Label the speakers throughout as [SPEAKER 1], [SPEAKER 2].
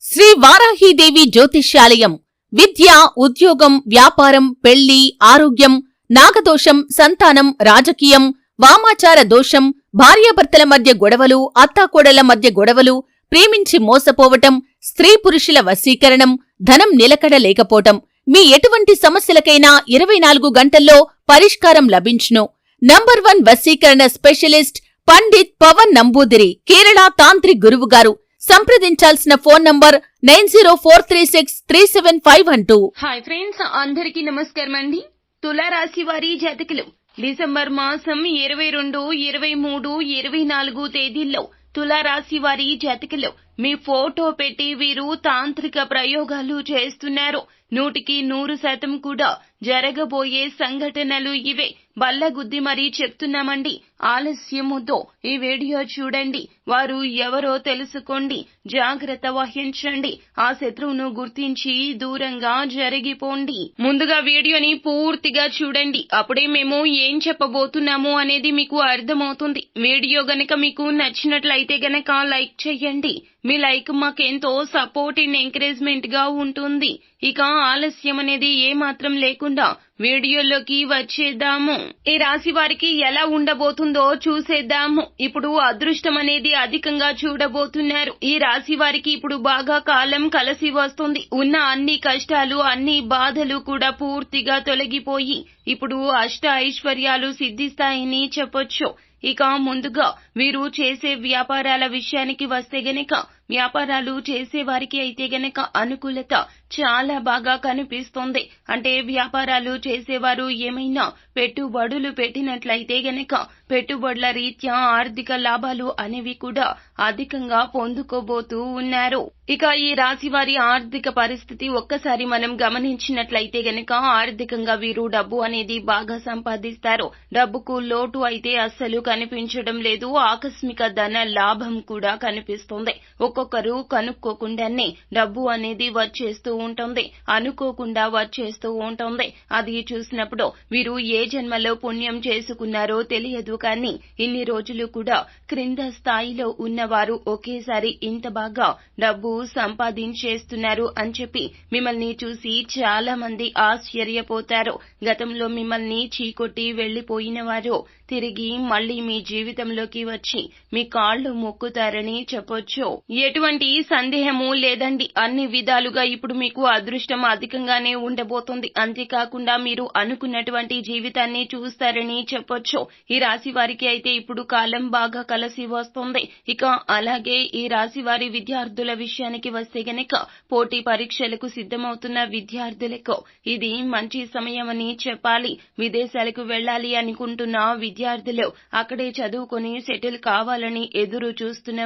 [SPEAKER 1] శ్రీ వారాహీదేవి జ్యోతిష్యాలయం విద్య, ఉద్యోగం, వ్యాపారం, పెళ్లి, ఆరోగ్యం, నాగదోషం, సంతానం, రాజకీయం, వామాచార దోషం, భార్యాభర్తల మధ్య గొడవలు, అత్తాకోడళ్ల మధ్య గొడవలు, ప్రేమించి మోసపోవటం, స్త్రీ పురుషుల వశీకరణం, ధనం నిలకడ లేకపోవటం, మీ ఎటువంటి సమస్యలకైనా 24 గంటల్లో పరిష్కారం లభించును. నంబర్ 1 వశీకరణ స్పెషలిస్ట్ పండిత్ పవన్ నంబూదిరి, కేరళ తాంత్రిక్ గురువుగారు. సంప్రదించాల్సిన ఫోన్ నంబర్ 9043637512.
[SPEAKER 2] హాయ్ ఫ్రెండ్స్, అందరికీ నమస్కారం అండి. తులారాశి వారి జాతకులు డిసెంబర్ మాసం 22, 23, 24 తేదీల్లో తులారాశి వారి జాతకులు మీ ఫోటో పెట్టి వీరు తాంత్రిక ప్రయోగాలు చేస్తున్నారు. 100% కూడా జరగబోయే సంఘటనలు ఇవే. బల్లగుద్ది మరీ చెప్తున్నామండి. ఆలస్యం వద్దు, ఈ వీడియో చూడండి. వారు ఎవరో తెలుసుకోండి, జాగ్రత్త వహించండి. ఆ శత్రువును గుర్తించి దూరంగా జరిగిపోండి. ముందుగా వీడియోని పూర్తిగా చూడండి, అప్పుడే మేము ఏం చెప్పబోతున్నాము అనేది మీకు అర్థమవుతుంది. వీడియో గనక మీకు నచ్చినట్లయితే గనక లైక్ చేయండి. మీ లైక్ మాకెంతో సపోర్ట్ అండ్ ఎంకరేజ్మెంట్ గా ఉంటుంది. ఇక ఆలస్యం అనేది ఏమాత్రం లేకుండా వీడియోలోకి వచ్చేద్దాము. ఈ రాశి వారికి ఎలా ఉండబోతుందో చూసేద్దాము. ఇప్పుడు అదృష్టం అనేది అధికంగా చూడబోతున్నారు. ఈ రాశి వారికి ఇప్పుడు బాగా కాలం కలిసి వస్తుంది. ఉన్న అన్ని కష్టాలు, అన్ని బాధలు కూడా పూర్తిగా తొలగిపోయి ఇప్పుడు అష్ట ఐశ్వర్యాలు సిద్ధిస్తాయని చెప్పొచ్చు. ఇక ముందుగా వీరు చేసే వ్యాపారాల విషయానికి వస్తే గనక, వ్యాపారాలు చేసే వారికి అయితే గనక అనుకూలత చాలా బాగా కనిపిస్తుంది. అంటే వ్యాపారాలు చేసేవారు ఏమైనా పెట్టుబడులు పెట్టినట్లయితే గనక పెట్టుబడుల రీత్యా ఆర్థిక లాభాలు అనేవి కూడా అధికంగా పొందుకోబోతూ ఉన్నారు. ఇక ఈ రాశి వారి ఆర్థిక పరిస్థితి ఒక్కసారి మనం గమనించినట్లయితే గనక ఆర్థికంగా వీరు డబ్బు అనేది బాగా సంపాదిస్తారు. డబ్బుకు లోటు అయితే అస్సలు కనిపించడం లేదు. ఆకస్మిక ధన లాభం కూడా కనిపిస్తుంది. ఒక్కొక్కరు కనుక్కోకుండానే డబ్బు అనేది వచ్చేస్తూ ఉంటుంది, అనుకోకుండా వచ్చేస్తూ ఉంటుంది. అది చూసినప్పుడు వీరు ఏ జన్మలో పుణ్యం చేసుకున్నారో తెలియదు, కానీ ఇన్ని రోజులు కూడా క్రింద స్థాయిలో ఉన్నవారు ఒకేసారి ఇంత బాగా డబ్బు సంపాదించేస్తున్నారు అని చెప్పి మిమ్మల్ని చూసి చాలా మంది ఆశ్చర్యపోతారు. గతంలో మిమ్మల్ని చీకొట్టి వెళ్లిపోయిన వారు తిరిగి మళ్లీ మీ జీవితంలోకి వచ్చి మీ కాళ్లు మొక్కుతారని చెప్పొచ్చు. ఎటువంటి సందేహము లేదండి. అన్ని విధాలుగా ఇప్పుడు మీకు అదృష్టం అధికంగానే ఉండబోతుంది. అంతేకాకుండా మీరు అనుకున్నటువంటి జీవితాన్ని చూస్తారని చెప్పొచ్చు. ఈ రాశి వారికి అయితే ఇప్పుడు కాలం బాగా కలిసి వస్తుంది. ఇక అలాగే ఈ రాశి వారి విద్యార్థుల విషయానికి వస్తే గనక పోటీ పరీక్షలకు సిద్ధమవుతున్న విద్యార్థులకు ఇది మంచి సమయమని చెప్పాలి. విదేశాలకు వెళ్లాలి అనుకుంటున్న విద్యార్థులు, అక్కడే చదువుకొని సెటిల్ కావాలని ఎదురు చూస్తున్న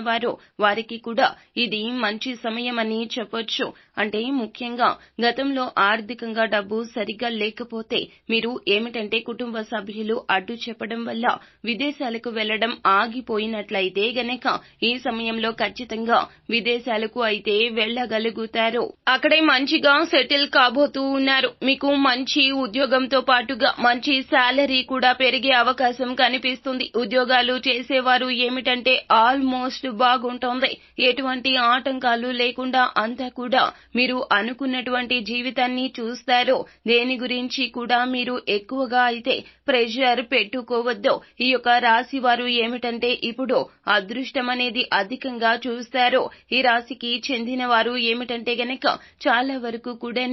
[SPEAKER 2] వారికి కూడా ఇది మంచి సమయమని చెప్పొచ్చు. అంటే ముఖ్యంగా గతంలో ఆర్థికంగా డబ్బు సరిగ్గా లేకపోతే మీరు ఏమిటంటే కుటుంబ సభ్యులు అడ్డు చెప్పడం వల్ల విదేశాలకు వెళ్లడం ఆగిపోయినట్లయితే గనక ఈ సమయంలో ఖచ్చితంగా విదేశాలకు అయితే వెళ్లగలుగుతారు. అక్కడే మంచిగా సెటిల్ కాబోతూ ఉన్నారు. మీకు మంచి ఉద్యోగంతో పాటుగా మంచి శాలరీ కూడా పెరిగే అవకాశం కనిపిస్తుంది. ఉద్యోగాలు చేసేవారు ఏమిటంటే ఆల్మోస్ట్ బాగుంటుంది. ఎటువంటి ఆటంకాలు లేకుండా అంతా కూడా మీరు అనుకున్నటువంటి జీవితాన్ని చూస్తారు. దేని గురించి కూడా మీరు ఎక్కువగా అయితే ప్రెషర్ పెట్టుకోవద్దు. ఈ యొక్క రాశి వారు ఏమిటంటే ఇప్పుడు అదృష్టం అనేది అధికంగా చూస్తారు. ఈ రాశికి చెందిన వారు ఏమిటంటే గనక చాలా వరకు కూడా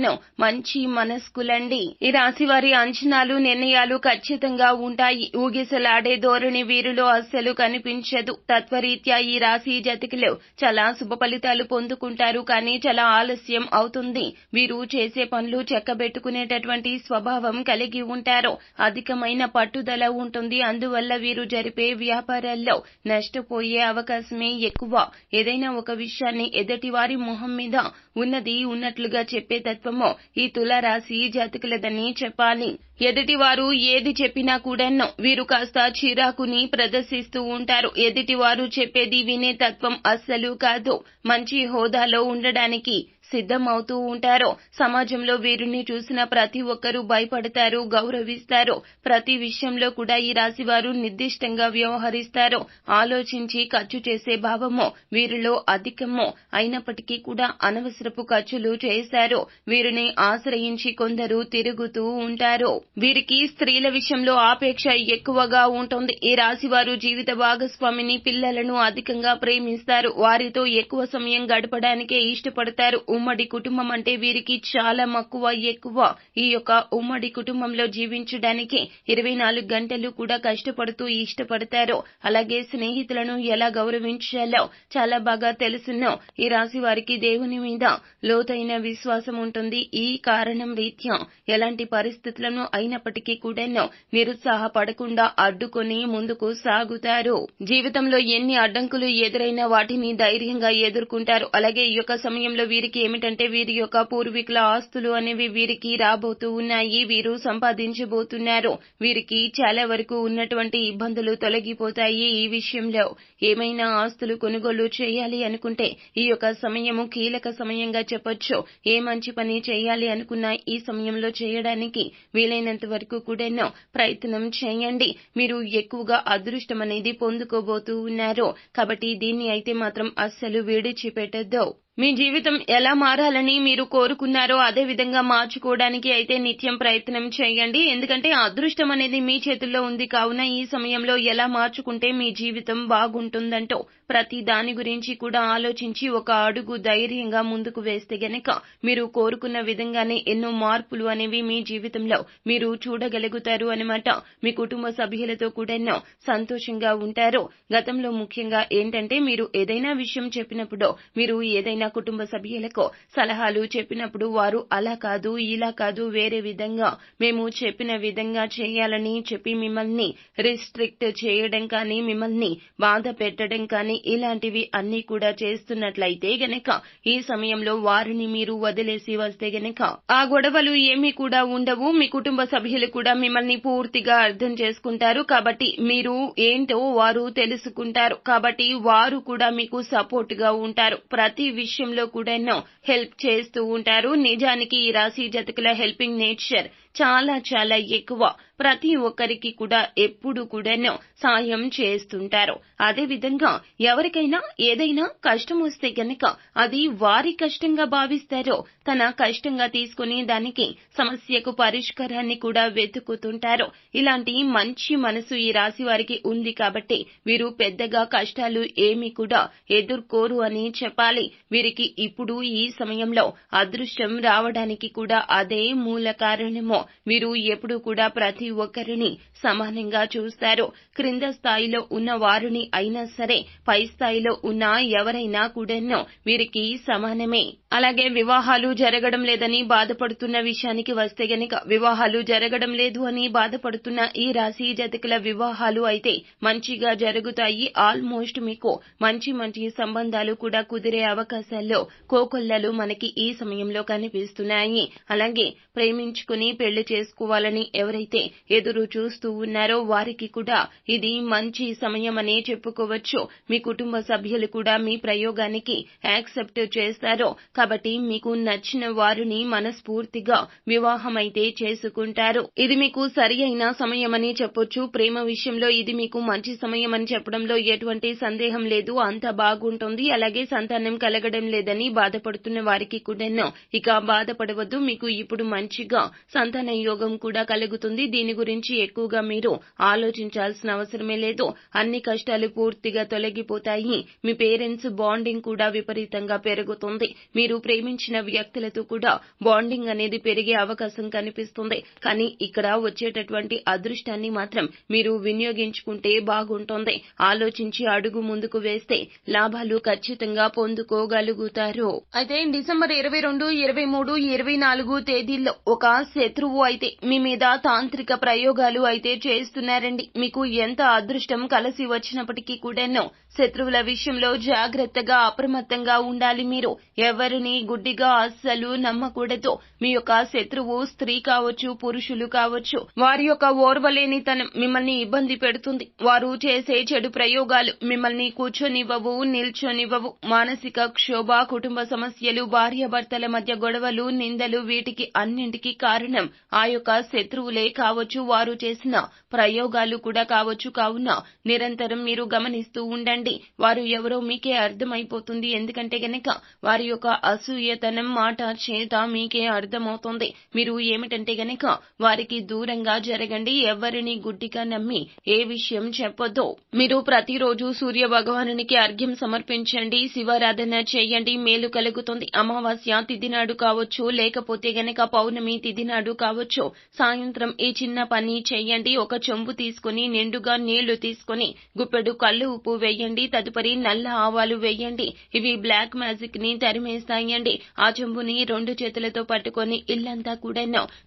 [SPEAKER 2] మంచి మనస్కులండి. ఈ రాశి వారి అంచనాలు, నిర్ణయాలు ఖచ్చితంగా ఉంటాయి. ఊగిసలాడే ధోరణి వీరిలో అస్సలు కనిపించదు. తత్వరీత్యా ఈ రాశి జాతకులు చాలా శుభ ఫలితాలు పొందుకుంటారు, కానీ చాలా ఆలస్యం అవుతుంది. వీరు చేసే పనులు చెక్కబెట్టుకునేటటువంటి స్వభావం కలిగి ఉంటారు. అధికమైన పట్టుదల ఉంటుంది. అందువల్ల వీరు జరిపే వ్యాపారాల్లో నష్టపోయే అవకాశమే ఎక్కువ. ఏదైనా ఒక విషయాన్ని ఎదుటి వారి మొహం మీద ఉన్నది ఉన్నట్లుగా చెప్పే తత్వము ఈ తులారాశి జాతకులదని చెప్పాలి. ఎదుటి వారు ఏది చెప్పినా కూడాను వీరు కాస్త చిరాకుని ప్రదర్శిస్తూ ఉంటారు. ఎదుటి వారు చెప్పేది వినే తత్వం అస్సలు కాదు. మంచి హోదాలో ఉండడానికి సిద్ధమవుతూ ఉంటారో సమాజంలో వీరిని చూసిన ప్రతి ఒక్కరూ భయపడతారు, గౌరవిస్తారు. ప్రతి విషయంలో కూడా ఈ రాశి వారు నిర్దిష్టంగా వ్యవహరిస్తారు. ఆలోచించి ఖర్చు చేసే భావము వీరిలో అధికము. అయినప్పటికీ కూడా అనవసరపు ఖర్చులు చేశారు. వీరిని ఆశ్రయించి కొందరు తిరుగుతూ ఉంటారు. వీరికి స్త్రీల విషయంలో ఆపేక్ష ఎక్కువగా ఉంటుంది. ఈ రాశి వారు జీవిత భాగస్వామిని, పిల్లలను అధికంగా ప్రేమిస్తారు. వారితో ఎక్కువ సమయం గడపడానికే ఇష్టపడతారు. ఉమ్మడి కుటుంబం అంటే వీరికి చాలా మక్కువ ఎక్కువ. ఈ యొక్క ఉమ్మడి కుటుంబంలో జీవించడానికి 24 గంటలు కూడా కష్టపడుతూ ఇష్టపడతారు. అలాగే స్నేహితులను ఎలా గౌరవించాలో చాలా బాగా తెలుసును. ఈ రాశి వారికి దేవుని మీద లోతైన విశ్వాసం ఉంటుంది. ఈ కారణం రీత్యా ఎలాంటి పరిస్థితులను అయినప్పటికీ కూడా నిరుత్సాహపడకుండా అడ్డుకొని ముందుకు సాగుతారు. జీవితంలో ఎన్ని అడ్డంకులు ఎదురైనా వాటిని ధైర్యంగా ఎదుర్కొంటారు. అలాగే ఈ యొక్క సమయంలో వీరికి ఏమిటంటే వీరి యొక్క పూర్వీకుల ఆస్తులు అనేవి వీరికి రాబోతూ ఉన్నాయి. వీరు సంపాదించబోతున్నారు. వీరికి చాలా వరకు ఉన్నటువంటి ఇబ్బందులు తొలగిపోతాయి. ఈ విషయంలో ఏమైనా ఆస్తులు కొనుగోలు చేయాలి అనుకుంటే ఈ యొక్క సమయము కీలక సమయంగా చెప్పొచ్చు. ఏ మంచి పని చేయాలి అనుకున్నా ఈ సమయంలో చేయడానికి వీలైనంత వరకు కూడా ప్రయత్నం చేయండి. మీరు ఎక్కువగా అదృష్టం అనేది పొందుకోబోతూ ఉన్నారు. కాబట్టి దీన్ని అయితే మాత్రం అస్సలు విడిచిపెట్టొద్దు. మీ జీవితం ఎలా మారాలని మీరు కోరుకున్నారో అదే విధంగా మార్చుకోవడానికి అయితే నిత్యం ప్రయత్నం చేయండి. ఎందుకంటే అదృష్టం అనేది మీ చేతుల్లో ఉంది. కావున ఈ సమయంలో ఎలా మార్చుకుంటే మీ జీవితం బాగుంటుందంటూ ప్రతి దాని గురించి కూడా ఆలోచించి ఒక అడుగు ధైర్యంగా ముందుకు వేస్తే గనక మీరు కోరుకున్న విధంగానే ఎన్నో మార్పులు అనేవి మీ జీవితంలో మీరు చూడగలుగుతారు అన్నమాట. మీ కుటుంబ సభ్యులతో కూడా సంతోషంగా ఉంటారు. గతంలో ముఖ్యంగా ఏంటంటే మీరు ఏదైనా విషయం చెప్పినప్పుడు, మీరు ఏదైనా కుటుంబ సభ్యులకు సలహాలు చెప్పినప్పుడు వారు అలా కాదు, ఇలా కాదు, వేరే విధంగా మేము చెప్పిన విధంగా చేయాలని చెప్పి మిమ్మల్ని రిస్ట్రిక్ట్ చేయడం కానీ, మిమ్మల్ని బాధ పెట్టడం కానీ ఇలాంటివి అన్ని కూడా చేస్తున్నట్లయితే గనక ఈ సమయంలో వారిని మీరు వదిలేసి వస్తే గనక ఆ గొడవలు ఏమీ కూడా ఉండవు. మీ కుటుంబ సభ్యులు కూడా మిమ్మల్ని పూర్తిగా అర్థం చేసుకుంటారు. కాబట్టి మీరు ఏంటో వారు తెలుసుకుంటారు. కాబట్టి వారు కూడా మీకు సపోర్ట్ గా ఉంటారు. ప్రతి విషయంలో కూడా హెల్ప్ చేస్తూ ఉంటారు. నిజానికి ఈ రాశి జాతకుల హెల్పింగ్ నేచర్ చాలా చాలా ఎక్కువ. ప్రతి ఒక్కరికి కూడా ఎప్పుడు కూడా సాయం చేస్తుంటారు. అదే విధంగా ఎవరికైనా ఏదైనా కష్టం వస్తే గనక అది వారి కష్టంగా భావిస్తారో తన కష్టంగా తీసుకుని దానికి సమస్యకు పరిష్కారాన్ని కూడా వెతుకుతుంటారు. ఇలాంటి మంచి మనసు ఈ రాశి వారికి ఉంది కాబట్టి వీరు పెద్దగా కష్టాలు ఏమీ కూడా ఎదుర్కోరు అని చెప్పాలి. వీరికి ఇప్పుడు ఈ సమయంలో అదృష్టం రావడానికి కూడా అదే మూల కారణము. వీరు ఎప్పుడు కూడా ప్రతి ఒక్కరిని సమానంగా చూస్తారు. క్రింద స్థాయిలో ఉన్న వారిని అయినా సరే పై స్థాయిలో ఉన్న ఎవరైనా కూడా వీరికి సమానమే. అలాగే వివాహాలు జరగడం లేదని బాధపడుతున్న విషయానికి వస్తే గనక వివాహాలు జరగడం లేదు అని బాధపడుతున్న ఈ రాశి జాతకుల వివాహాలు అయితే మంచిగా జరుగుతాయి. ఆల్మోస్ట్ మీకు మంచి మంచి సంబంధాలు కూడా కుదిరే అవకాశాల్లో కోకొల్లలు మనకి ఈ సమయంలో కనిపిస్తున్నాయి. అలాగే ప్రేమించుకుని పెళ్లి చేసుకోవాలని ఎవరైతే ఎదురు చూస్తూ ఉన్నారో వారికి కూడా ఇది మంచి సమయం అనే చెప్పుకోవచ్చు. మీ కుటుంబ సభ్యులు కూడా మీ ప్రయోగానికి యాక్సెప్ట్ చేస్తారు. కాబట్టి మీకు నచ్చిన వారిని మనస్ఫూర్తిగా వివాహమైతే చేసుకుంటారు. ఇది మీకు సరి అయిన సమయమని చెప్పొచ్చు. ప్రేమ విషయంలో ఇది మీకు మంచి సమయం అని చెప్పడంలో ఎటువంటి సందేహం లేదు. అంత బాగుంటుంది. అలాగే సంతానం కలగడం లేదని బాధపడుతున్న వారికి కూడా ఇక బాధపడవద్దు. మీకు ఇప్పుడు మంచిగా సంతాన యోగం కూడా కలుగుతుంది. దీని గురించి ఎక్కువగా మీరు ఆలోచించాల్సిన అవసరమే లేదు. అన్ని కష్టాలు పూర్తిగా తొలగిపోతాయి. మీ పేరెంట్స్ బాండింగ్ కూడా విపరీతంగా పెరుగుతుంది. మీరు ప్రేమించిన వ్యక్తులతో కూడా బాండింగ్ అనేది పెరిగే అవకాశం కనిపిస్తుంది. కానీ ఇక్కడ వచ్చేటటువంటి అదృష్టాన్ని మాత్రం మీరు వినియోగించుకుంటే బాగుంటుంది. ఆలోచించి అడుగు ముందుకు వేస్తే లాభాలు ఖచ్చితంగా పొందుకోగలుగుతారు. అయితే డిసెంబర్ 22, 23, 24 తేదీల్లో ఒక శత్రు శత్రువు అయితే మీ మీద తాంత్రిక ప్రయోగాలు అయితే చేస్తున్నారండి. మీకు ఎంత అదృష్టం కలిసి వచ్చినప్పటికీ కూడాను శత్రువుల విషయంలో జాగ్రత్తగా అప్రమత్తంగా ఉండాలి. మీరు ఎవరిని గుడ్డిగా అస్సలు నమ్మకూడదు. మీ యొక్క శత్రువు స్త్రీ కావచ్చు, పురుషులు కావచ్చు, వారి యొక్క ఓర్వలేనితనం మిమ్మల్ని ఇబ్బంది పెడుతుంది. వారు చేసే చెడు ప్రయోగాలు మిమ్మల్ని కూర్చొనివ్వవు, నిల్చొనివ్వవు. మానసిక క్షోభ, కుటుంబ సమస్యలు, భార్యాభర్తల మధ్య గొడవలు, నిందలు, వీటికి అన్నింటికీ కారణం ఆ యొక్క శత్రువులే కావచ్చు, వారు చేసిన ప్రయోగాలు కూడా కావచ్చు. కావున నిరంతరం మీరు గమనిస్తూ ఉండండి. వారు ఎవరో మీకే అర్థమైపోతుంది. ఎందుకంటే గనక వారి యొక్క అసూయతనం మాట చేత మీకే అర్థమవుతుంది. మీరు ఏమిటంటే గనక వారికి దూరంగా జరగండి. ఎవరిని గుడ్డిగా నమ్మి ఏ విషయం చెప్పొద్దు. మీరు ప్రతిరోజు సూర్య భగవానునికి అర్ఘ్యం సమర్పించండి, శివారాధన చేయండి, మేలు కలుగుతుంది. అమావాస్య తిథి నాడు కావచ్చు, లేకపోతే గనక పౌర్ణమి తిథి నాడు కావచ్చు, సాయంత్రం ఈ చిన్న పని చేయండి. ఒక చెంబు తీసుకుని నిండుగా నీళ్లు తీసుకుని గుప్పెడు కళ్ళు ఉప్పు వేయండి. తదుపరి నల్ల ఆవాలు వేయండి. ఇవి బ్లాక్ మ్యాజిక్ ని తరిమేస్తాయండి. ఆ చెంబుని 2 చేతులతో పట్టుకొని ఇల్లంతా కూడా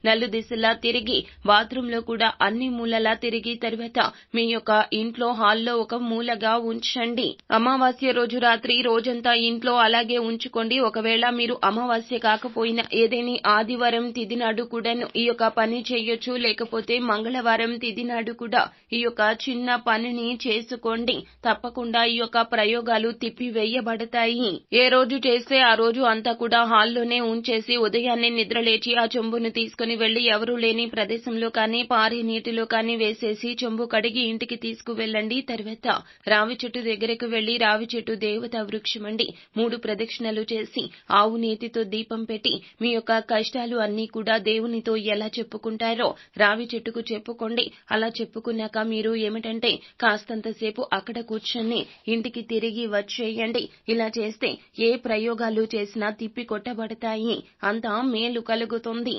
[SPEAKER 2] నలు దిశలా తిరిగి, బాత్రూమ్ లో కూడా అన్ని మూలలా తిరిగి, తర్వాత మీ యొక్క ఇంట్లో హాల్లో ఒక మూలగా ఉంచండి. అమావాస్య రోజు రాత్రి రోజంతా ఇంట్లో అలాగే ఉంచుకోండి. ఒకవేళ మీరు అమావాస్య కాకపోయినా ఏదేని ఆదివారం తిథి నాడు కూడాను ఈ యొక్క పని చేయొచ్చు. లేకపోతే మంగళవారం తిథి నాడు కూడా ఈ యొక్క చిన్న పనిని చేసుకోండి. తప్పకుండా ఈ యొక్క ప్రయోగాలు తిప్పివేయబడతాయి. ఏ రోజు చేస్తే ఆ రోజు అంతా కూడా హాల్లోనే ఉంచేసి ఉదయాన్నే నిద్రలేచి ఆ చెంబును తీసుకుని వెళ్లి ఎవరూ లేని ప్రదేశంలో కానీ పారే నీటిలో కానీ వేసేసి చెంబు కడిగి ఇంటికి తీసుకువెళ్ళండి. తర్వాత రావి చెట్టు దగ్గరకు వెళ్లి రావి చెట్టు దేవతా వృక్షమండి 3 ప్రదక్షిణలు చేసి ఆవు నీతితో దీపం పెట్టి మీ యొక్క కష్టాలు అన్నీ కూడా దేవునితో ఎలా చెప్పుకుంటారో రావి చెట్టుకు చెప్పుకోండి. అలా చెప్పుకున్నాక మీరు ఏమిటంటే కాస్తంతసేపు అక్కడ కూర్చొని ఇంటికి తిరిగి వచ్చేయండి. ఇలా చేస్తే ఏ ప్రయోగాలు చేసినా తిప్పి కొట్టబడతాయి. అంతా మేలు కలుగుతుంది.